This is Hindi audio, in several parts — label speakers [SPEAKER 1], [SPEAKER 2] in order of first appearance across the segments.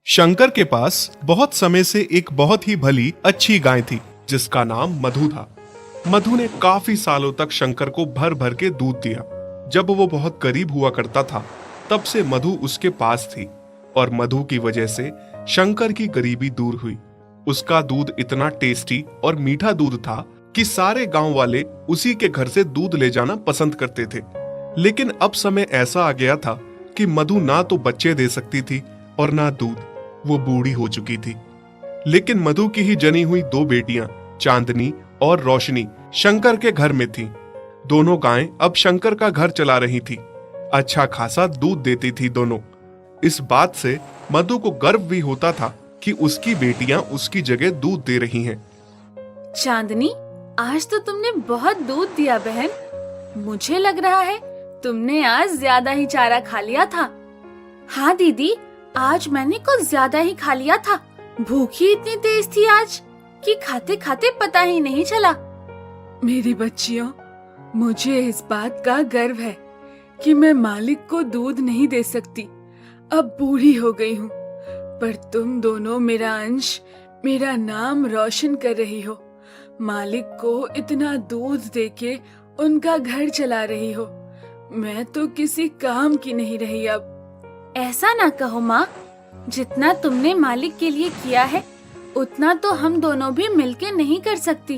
[SPEAKER 1] शंकर के पास बहुत समय से एक बहुत ही भली अच्छी गाय थी जिसका नाम मधु था। मधु ने काफी सालों तक शंकर को भर भर के दूध दिया। जब वो बहुत गरीब हुआ करता था तब से मधु उसके पास थी और मधु की वजह से शंकर की गरीबी दूर हुई। उसका दूध इतना टेस्टी और मीठा दूध था कि सारे गांव वाले उसी के घर से दूध ले जाना पसंद करते थे। लेकिन अब समय ऐसा आ गया था कि मधु ना तो बच्चे दे सकती थी और ना दूध। वो बूढ़ी हो चुकी थी। लेकिन मधु की ही जनी हुई दो बेटियां चांदनी और रोशनी शंकर के घर में थीं। दोनों गायें अब शंकर का घर चला रही थी। अच्छा खासा दूध देती थी दोनों। इस बात से मधु को गर्व भी होता था कि उसकी बेटियां उसकी जगह दूध दे रही हैं।
[SPEAKER 2] चांदनी, आज तो तुमने बहुत दूध दिया बहन। मुझे लग रहा है तुमने आज ज्यादा ही चारा खा लिया था। हाँ दीदी, आज मैंने कुछ ज्यादा ही खा लिया था। भूख ही इतनी तेज थी आज कि खाते खाते पता ही नहीं चला।
[SPEAKER 3] मेरी बच्चियों, मुझे इस बात का गर्व है कि मैं मालिक को दूध नहीं दे सकती। अब बूढ़ी हो गई हूँ, पर तुम दोनों मेरा अंश, मेरा नाम रोशन कर रही हो। मालिक को इतना दूध देके उनका घर चला रही हो। मैं तो किसी काम की नहीं रही अब।
[SPEAKER 2] ऐसा ना कहो माँ, जितना तुमने मालिक के लिए किया है उतना तो हम दोनों भी मिलके नहीं कर सकती।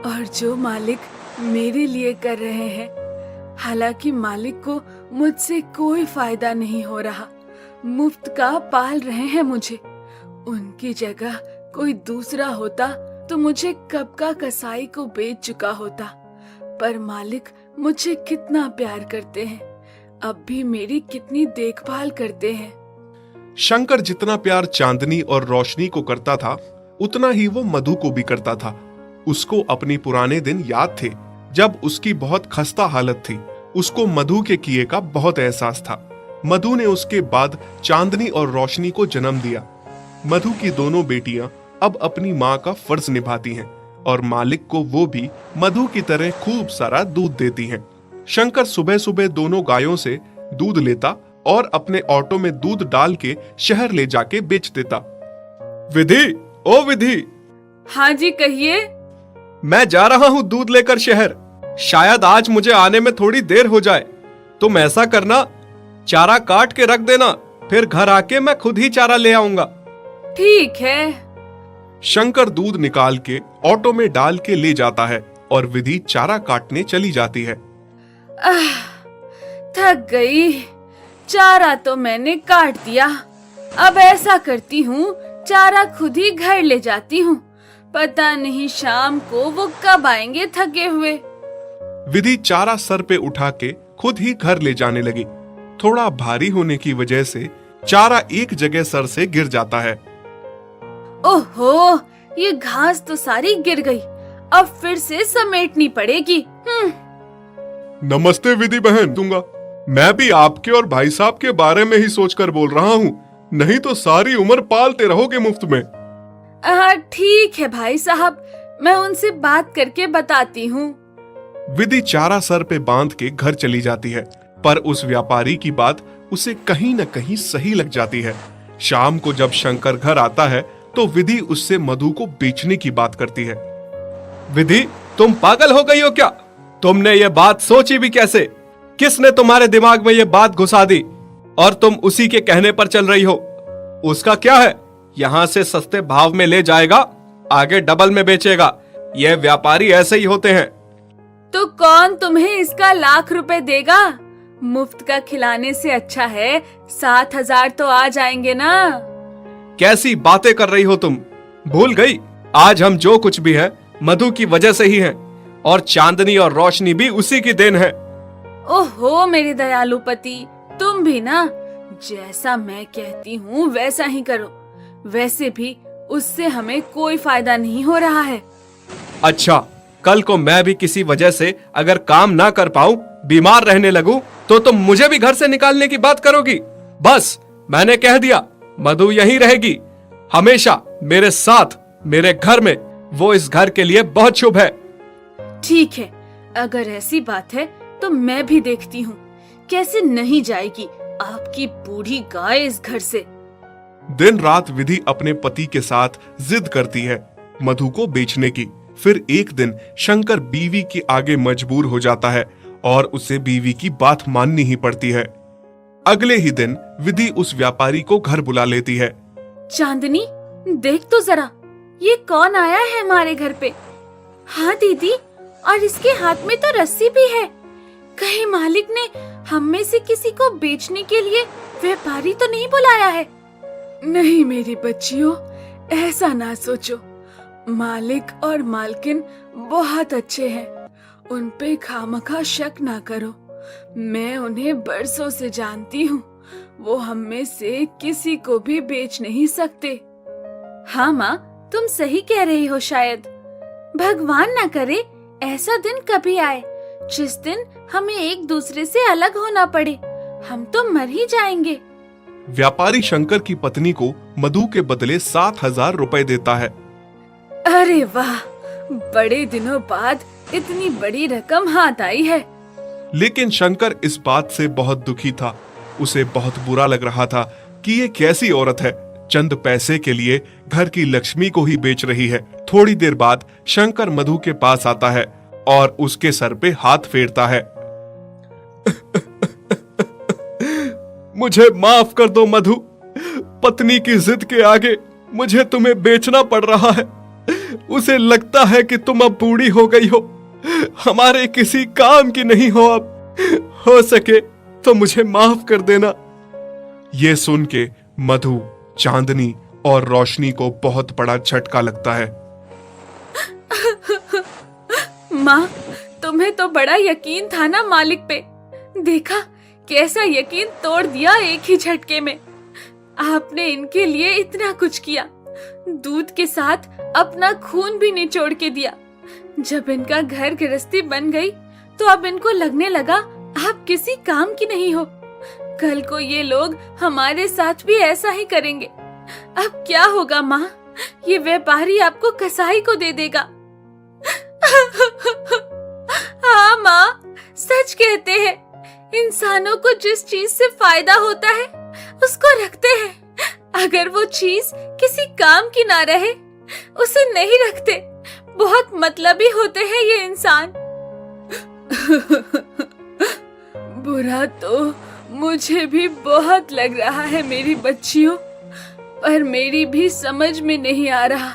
[SPEAKER 3] और जो मालिक मेरे लिए कर रहे हैं, हालांकि मालिक को मुझसे कोई फायदा नहीं हो रहा, मुफ्त का पाल रहे हैं मुझे। उनकी जगह कोई दूसरा होता तो मुझे कब का कसाई को बेच चुका होता। पर मालिक मुझे कितना प्यार करते हैं, अब भी मेरी कितनी देखभाल करते हैं।
[SPEAKER 1] शंकर जितना प्यार चांदनी और रोशनी को करता था उतना ही वो मधु को भी करता था। उसको अपनी पुराने दिन याद थे जब उसकी बहुत खस्ता हालत थी। उसको मधु के किए का बहुत एहसास था। मधु ने उसके बाद चांदनी और रोशनी को जन्म दिया। मधु की दोनों बेटियां अब अपनी माँ का फर्ज निभाती हैं और मालिक को वो भी मधु की तरह खूब सारा दूध देती हैं। शंकर सुबह सुबह दोनों गायों से दूध लेता और अपने ऑटो में दूध डाल के शहर ले जाके बेच देता। विधि, ओ विधि।
[SPEAKER 3] हाँ जी, कहिए।
[SPEAKER 1] मैं जा रहा हूँ दूध लेकर शहर। शायद आज मुझे आने में थोड़ी देर हो जाए। तुम ऐसा करना, चारा काट के रख देना, फिर घर आके मैं खुद ही चारा ले आऊंगा।
[SPEAKER 3] ठीक है।
[SPEAKER 1] शंकर दूध निकाल के ऑटो में डाल के ले जाता है और विधि चारा काटने चली जाती है।
[SPEAKER 3] थक गई। चारा तो मैंने काट दिया। अब ऐसा करती हूँ, चारा खुद ही घर ले जाती हूँ। पता नहीं शाम को वो कब आएंगे थके हुए।
[SPEAKER 1] विधि चारा सर पे उठा के खुद ही घर ले जाने लगी। थोड़ा भारी होने की वजह से चारा एक जगह सर से गिर जाता है।
[SPEAKER 2] ओहो, ये घास तो सारी गिर गई। अब फिर से समेटनी पड़ेगी।
[SPEAKER 1] नमस्ते विधि बहन। दूंगा, मैं भी आपके और भाई साहब के बारे में ही सोचकर बोल रहा हूँ, नहीं तो सारी उम्र पालते रहोगे मुफ्त में।
[SPEAKER 2] ठीक है भाई साहब, मैं उनसे बात करके बताती हूँ।
[SPEAKER 1] विधि चारा सर पे बांध के घर चली जाती है, पर उस व्यापारी की बात उसे कहीं न कहीं सही लग जाती है। शाम को जब शंकर घर आता है तो विधि उससे मधु को बेचने की बात करती है। विधि, तुम पागल हो गई हो क्या? तुमने ये बात सोची भी कैसे? किसने तुम्हारे दिमाग में ये बात घुसा दी और तुम उसी के कहने पर चल रही हो? उसका क्या है, यहाँ से सस्ते भाव में ले जाएगा, आगे डबल में बेचेगा। ये व्यापारी ऐसे ही होते हैं।
[SPEAKER 2] तो कौन तुम्हें इसका लाख रुपए देगा? मुफ्त का खिलाने से अच्छा है 7,000 तो आ जाएंगे ना।
[SPEAKER 1] कैसी बातें कर रही हो तुम? भूल गई, आज हम जो कुछ भी है मधु की वजह से ही है, और चांदनी और रोशनी भी उसी की देन है।
[SPEAKER 2] ओहो मेरे दयालु पति, तुम भी ना, जैसा मैं कहती हूँ वैसा ही करो। वैसे भी उससे हमें कोई फायदा नहीं हो रहा है।
[SPEAKER 1] अच्छा, कल को मैं भी किसी वजह से अगर काम ना कर पाऊं, बीमार रहने लगूं, तो तुम मुझे भी घर से निकालने की बात करोगी? बस, मैंने कह दिया, मधु यहीं रहेगी हमेशा मेरे साथ, मेरे घर में। वो इस घर के लिए बहुत शुभ है।
[SPEAKER 2] ठीक है, अगर ऐसी बात है तो मैं भी देखती हूँ कैसे नहीं जाएगी आपकी बूढ़ी गाय इस घर से।
[SPEAKER 1] दिन रात विधि अपने पति के साथ जिद करती है मधु को बेचने की। फिर एक दिन शंकर बीवी के आगे मजबूर हो जाता है और उसे बीवी की बात माननी ही पड़ती है। अगले ही दिन विधि उस व्यापारी को घर बुला लेती है।
[SPEAKER 2] चांदनी, देख तो जरा, ये कौन आया है हमारे घर पे? हाँ दीदी, और इसके हाथ में तो रस्सी भी है। कहीं मालिक ने हम में से किसी को बेचने के लिए व्यापारी तो नहीं बुलाया है?
[SPEAKER 3] नहीं मेरी बच्चियों, ऐसा ना सोचो। मालिक और मालकिन बहुत अच्छे हैं, उन पे खामखा शक ना करो। मैं उन्हें बरसों से जानती हूँ, वो हम में से किसी को भी बेच नहीं सकते।
[SPEAKER 2] हाँ माँ, तुम सही कह रही हो। शायद भगवान ना करे ऐसा दिन कभी आए जिस दिन हमें एक दूसरे से अलग होना पड़े। हम तो मर ही जाएंगे।
[SPEAKER 1] व्यापारी शंकर की पत्नी को मधु के बदले 7,000 रुपए देता है।
[SPEAKER 3] अरे वाह, बड़े दिनों बाद इतनी बड़ी रकम हाथ आई है।
[SPEAKER 1] लेकिन शंकर इस बात से बहुत दुखी था। उसे बहुत बुरा लग रहा था कि ये कैसी औरत है, चंद पैसे के लिए घर की लक्ष्मी को ही बेच रही है। थोड़ी देर बाद शंकर मधु के पास आता है और उसके सर पे हाथ फेरता है। मुझे माफ कर दो मधु, पत्नी की जिद के आगे मुझे तुम्हें बेचना पड़ रहा है। उसे लगता है कि तुम अब बूढ़ी हो गई हो, हमारे किसी काम की नहीं हो अब। हो सके तो मुझे माफ कर देना। ये सुन के मधु, चांदनी और रोशनी को बहुत बड़ा झटका लगता है।
[SPEAKER 3] माँ, तुम्हें तो बड़ा यकीन था ना मालिक पे। देखा कैसा यकीन तोड़ दिया एक ही झटके में। आपने इनके लिए इतना कुछ किया, दूध के साथ अपना खून भी निचोड़ के दिया। जब इनका घर गृहस्थी बन गई तो अब इनको लगने लगा आप किसी काम की नहीं हो। कल को ये लोग हमारे साथ भी ऐसा ही करेंगे। अब क्या होगा माँ? ये व्यापारी आपको कसाई को दे देगा। हाँ माँ, सच कहते हैं, इंसानों को जिस चीज से फायदा होता है उसको रखते हैं। अगर वो चीज किसी काम की ना रहे उसे नहीं रखते। बहुत मतलबी होते हैं ये इंसान। बुरा तो मुझे भी बहुत लग रहा है मेरी बच्चियों, पर मेरी भी समझ में नहीं आ रहा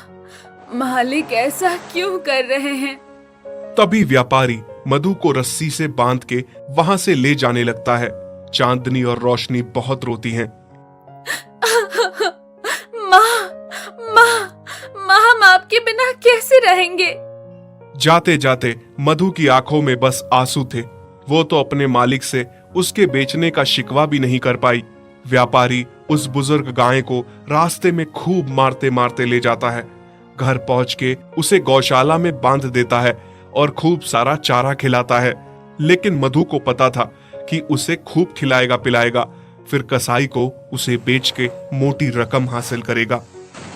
[SPEAKER 3] मालिक ऐसा क्यों कर रहे हैं।
[SPEAKER 1] तभी व्यापारी मधु को रस्सी से बांध के वहां से ले जाने लगता है। चांदनी और रोशनी बहुत रोती हैं।
[SPEAKER 3] माँ, माँ, माँ, हम आपके बिना कैसे रहेंगे?
[SPEAKER 1] जाते जाते मधु की आंखों में बस आंसू थे। वो तो अपने मालिक से उसके बेचने का शिकवा भी नहीं कर पाई। व्यापारी उस बुजुर्ग गाय को रास्ते में खूब मारते मारते ले जाता है। घर पहुंच के उसे गौशाला में बांध देता है और खूब सारा चारा खिलाता है। लेकिन मधु को पता था कि उसे खूब खिलाएगा पिलाएगा, फिर कसाई को उसे बेच के मोटी रकम हासिल करेगा।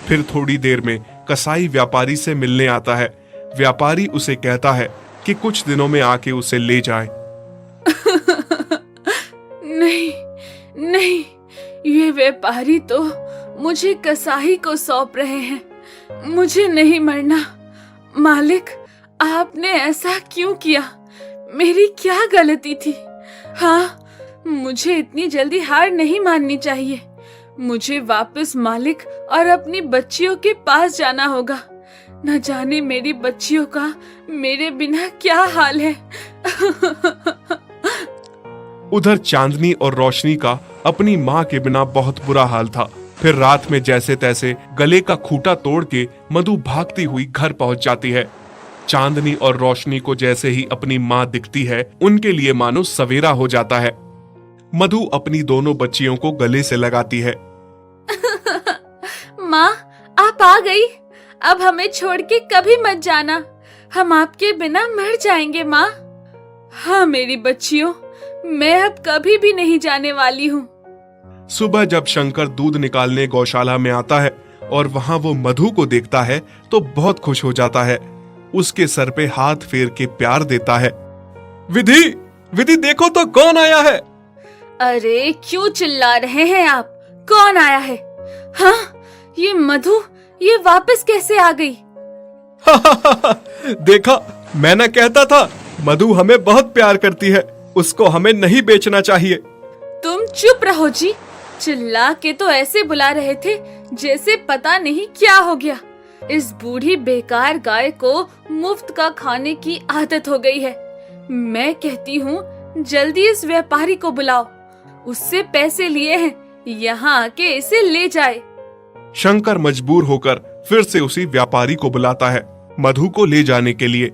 [SPEAKER 1] फिर थोड़ी देर में कसाई व्यापारी से मिलने आता है। व्यापारी उसे कहता है कि कुछ दिनों में आके उसे ले जाए।
[SPEAKER 3] नहीं, नहीं, ये व्यापारी तो मुझे कसाई को सौंप रहे हैं। मुझे नहीं मरना। मालिक, आपने ऐसा क्यों किया? मेरी क्या गलती थी? हाँ, मुझे इतनी जल्दी हार नहीं माननी चाहिए। मुझे वापस मालिक और अपनी बच्चियों के पास जाना होगा। न जाने मेरी बच्चियों का मेरे बिना क्या हाल है।
[SPEAKER 1] उधर चांदनी और रोशनी का अपनी माँ के बिना बहुत बुरा हाल था। फिर रात में जैसे तैसे गले का खूंटा तोड़ के मधु भागती हुई घर पहुंच जाती है। चांदनी और रोशनी को जैसे ही अपनी माँ दिखती है, उनके लिए मानो सवेरा हो जाता है। मधु अपनी दोनों बच्चियों को गले से लगाती है।
[SPEAKER 2] माँ, आप आ गई। अब हमें छोड़ के कभी मत जाना, हम आपके बिना मर जाएंगे माँ।
[SPEAKER 3] हाँ मेरी बच्चियों, मैं अब कभी भी नहीं जाने वाली हूँ।
[SPEAKER 1] सुबह जब शंकर दूध निकालने गौशाला में आता है और वहां वो मधु को देखता है तो बहुत खुश हो जाता है। उसके सर पे हाथ फेर के प्यार देता है। विधि, विधि देखो तो कौन आया है।
[SPEAKER 2] अरे क्यों चिल्ला रहे हैं आप? कौन आया है? हाँ, ये मधु ये वापस कैसे आ गई?
[SPEAKER 1] देखा, मैं ना कहता था, मधु हमें बहुत प्यार करती है, उसको हमें नहीं बेचना चाहिए।
[SPEAKER 2] तुम चुप रहो जी। चिल्ला के तो ऐसे बुला रहे थे जैसे पता नहीं क्या हो गया। इस बूढ़ी बेकार गाय को मुफ्त का खाने की आदत हो गई है। मैं कहती हूँ जल्दी इस व्यापारी को बुलाओ, उससे पैसे लिए हैं, यहाँ आके इसे ले जाए।
[SPEAKER 1] शंकर मजबूर होकर फिर से उसी व्यापारी को बुलाता है मधु को ले जाने के लिए।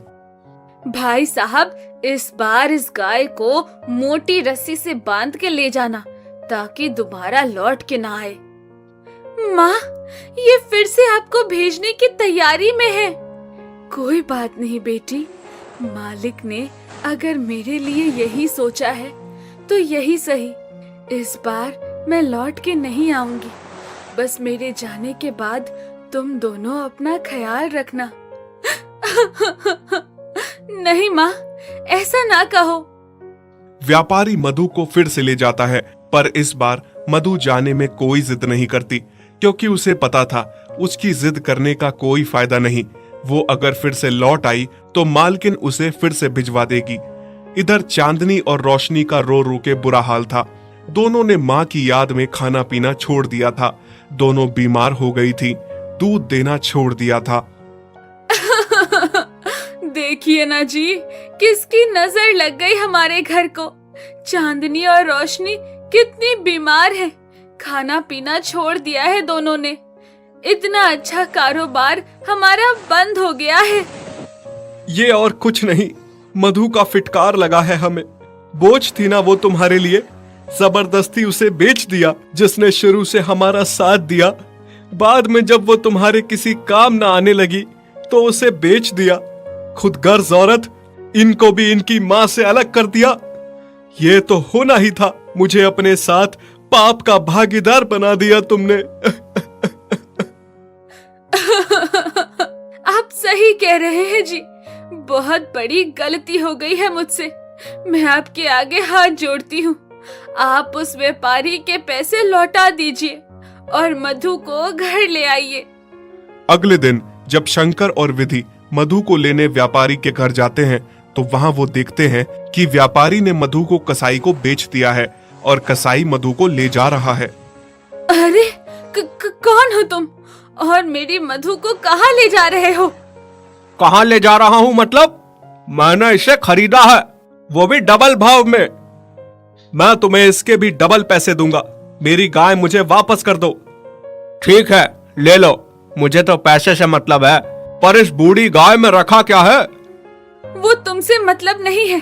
[SPEAKER 2] भाई साहब, इस बार इस गाय को मोटी रस्सी से बांध के ले जाना ताकि दोबारा लौट के ना आए। माँ, ये फिर से आपको भेजने की तैयारी में है।
[SPEAKER 3] कोई बात नहीं बेटी, मालिक ने अगर मेरे लिए यही सोचा है तो यही सही। इस बार मैं लौट के नहीं आऊंगी। बस मेरे जाने के बाद तुम दोनों अपना ख्याल रखना।
[SPEAKER 2] नहीं माँ, ऐसा ना कहो।
[SPEAKER 1] व्यापारी मधु को फिर से ले जाता है, पर इस बार मधु जाने में कोई जिद नहीं करती, क्योंकि उसे पता था उसकी जिद करने का कोई फायदा नहीं। वो अगर फिर से लौट आई तो मालकिन उसे फिर से भिजवा देगी। इधर चांदनी और रोशनी का रो रो के बुरा हाल था। दोनों ने माँ की याद में खाना पीना छोड़ दिया था। दोनों बीमार हो गई थी, दूध देना छोड़ दिया था।
[SPEAKER 2] देखिए ना जी, किसकी नजर लग गई हमारे घर को। चांदनी और रोशनी कितनी बीमार है, खाना पीना छोड़ दिया है दोनों ने। इतना अच्छा कारोबार हमारा बंद हो गया है।
[SPEAKER 1] ये और कुछ नहीं, मधु का फिटकार लगा है हमें। बोझ थी ना वो तुम्हारे लिए, जबरदस्ती उसे बेच दिया। जिसने शुरू से हमारा साथ दिया, बाद में जब वो तुम्हारे किसी काम ना आने लगी तो उसे बेच दिया। खुद गर्ज औरत, इनको भी इनकी माँ से अलग कर दिया। ये तो होना ही था, मुझे अपने साथ पाप का भागीदार बना दिया तुमने।
[SPEAKER 2] आप सही कह रहे हैं जी, बहुत बड़ी गलती हो गई है मुझसे। मैं आपके आगे हाथ जोड़ती हूँ। आप उस व्यापारी के पैसे लौटा दीजिए और मधु को घर ले आइए।
[SPEAKER 1] अगले दिन जब शंकर और विधि मधु को लेने व्यापारी के घर जाते हैं तो वहां वो देखते हैं कि व्यापारी ने मधु को कसाई को बेच दिया है और कसाई मधु को ले जा रहा है।
[SPEAKER 2] अरे कौन हो तुम और मेरी मधु को कहाँ ले जा रहे हो?
[SPEAKER 1] कहाँ ले जा रहा हूँ मतलब? मैंने इसे खरीदा है, वो भी डबल भाव में। मैं तुम्हें इसके भी डबल पैसे दूंगा। मेरी गाय मुझे वापस कर दो। ठीक है, ले लो, मुझे तो पैसे से मतलब है, पर इस बूढ़ी गाय में रखा क्या है?
[SPEAKER 2] वो तुमसे मतलब नहीं है।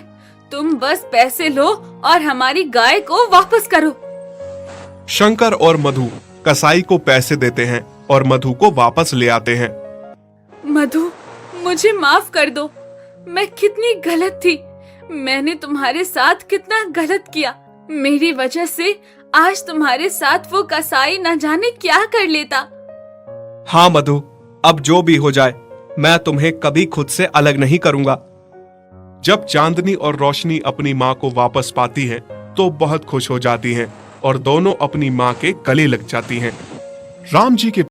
[SPEAKER 2] तुम बस पैसे लो और हमारी गाय को वापस करो।
[SPEAKER 1] शंकर और मधु कसाई को पैसे देते हैं और मधु को वापस ले आते हैं।
[SPEAKER 2] मधु, मुझे माफ कर दो। मैं कितनी गलत थी। मैंने तुम्हारे साथ कितना गलत किया। मेरी वजह से आज तुम्हारे साथ वो कसाई न जाने क्या कर लेता।
[SPEAKER 1] हाँ मधु, अब जो भी हो जाए, मैं तुम्हें कभी खुद से अलग नहीं करूंगा। जब चांदनी और रोशनी अपनी माँ को वापस पाती हैं, तो बहुत खुश हो जाती हैं और दोनों अपनी माँ के गले लग जाती हैं। राम जी के